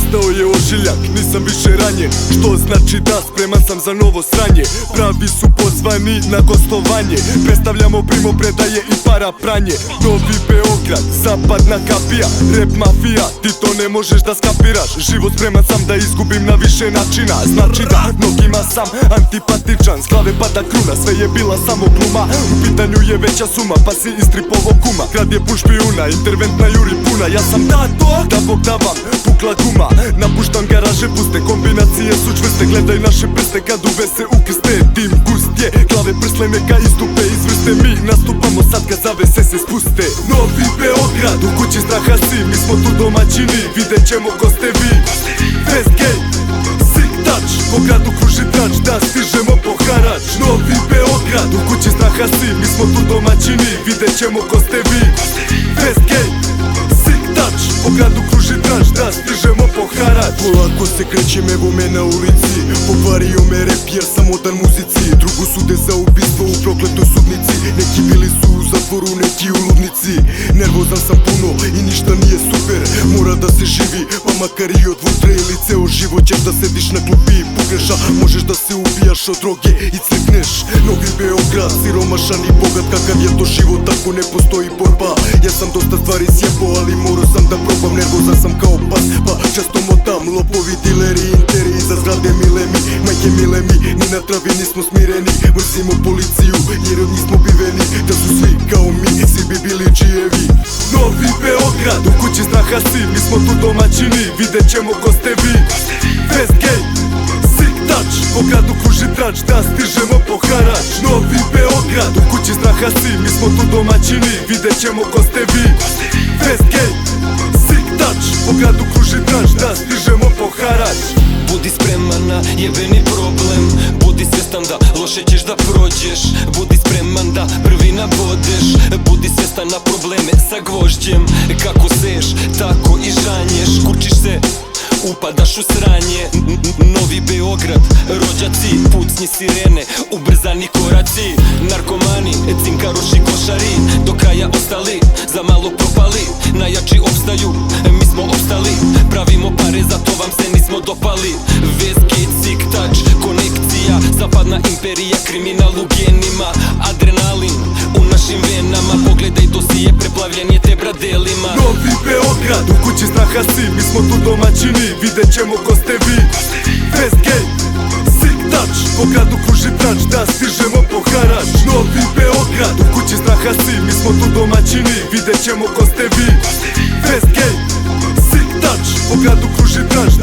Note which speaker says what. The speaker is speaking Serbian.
Speaker 1: Nestao je ožiljak, nisam više ranjen, što znači da spreman sam za novo sranje. Pravi su pozvani na gostovanje, predstavljamo primopredaje i para pranje. Novi Beograd, zapadna kapija, rap mafija, ti to ne možeš da skapiraš. Život spreman sam da izgubim na više načina, znači da mnogima sam antipatičan. S glave pada kruna, sve je bila samo gluma, u pitanju je veća suma, pa si istripovo kuma. Grad je pun špijuna, interventna juri puna, ja sam dato da Bog da vam pukla guma. Napuštam garaže puste, kombinacije su čvrste, gledaj naše prste kad uve se ukrste. Tim gust je, glave prsle neka istupe, izvrste, mi nastupamo sad kad zavese se spuste. Novi Beograd, u kući straha si, mi smo tu domaćini, vidjet ćemo ko ste vi. Fest gay, sick touch, po gradu kruži trač, da stižemo po harač. Novi Beograd, u kući straha si, mi smo tu domaćini, vidjet ćemo ko ste vi. Fest gay, sick touch, po gradu kruži trač, da stižemo po harač. Polako se krećem, evo me na ulici, pokvario me rap jer sam odan muzici. Drugu sude za ubistvo u prokletoj sudnici, neki bili su u zatvoru, neki u ludnici. Nervozan sam puno i ništa nije super, mora da se živi, pa makar i od vutre. Ili ceo život ćeš da sediš na klupi i pogreša, možeš da se ubijaš od droge i cvekneš. Novi Beograd, siromašan i bogat, kakav je to život ako ne postoji borba. Ja sam dosta stvari sjebo, ali morao sam da probam. Nervozan sam kao pas, pa često motam. Lopovi, dileri, interi, iza zgrade mile mi, majke mile mi, ni na travi nismo smireni. Mrzimo policiju jer od njih smo biveni, da su svi kao mi, svi bi bili džijevi. Novi Beograd, u kući straha si, mi smo tu domaćini, vidjet ćemo ko ste vi. Fest gay, sick touch, po gradu kruži trač, da stižemo po harač. Novi Beograd, u kući straha si, mi smo tu domaćini, vidjet ćemo ko ste vi. Fest gay, sick touch, po gradu kruži trač, da stižemo po harač.
Speaker 2: Budi spreman na jebeni problem, budi svjestan da loše ćeš da prođeš. Budi spreman da prvi nabodeš, budi svjestan na probleme sa gvožđem. Kako seš, tako i žanješ, kurčiš se, upadaš u sranje. Novi Beograd, rođaci, pucnji sirene, ubrzani koraci. Narkomani, cinkaroši, košari, do kraja ostali, za malo propali. Najjači opstaju, mi smo opstali, pravimo pare, zato vam se nismo dopali. Westgate, sick touch, konekcija, zapadna imperija, kriminal u genima. Adrenalin u našim venama, pogledaj dosije, preplavljen je te bradelima.
Speaker 1: Novi Beograd, u kući straha si, mi smo tu domaćini, vidjet ćemo ko ste vi. Fest gay, sick touch, po gradu kruži trač, da stižemo po harač. Novi Beograd, u kući straha si, mi smo tu domaćini, vidjet ćemo ko ste vi. Fest gay, sick touch, po gradu kruži trač,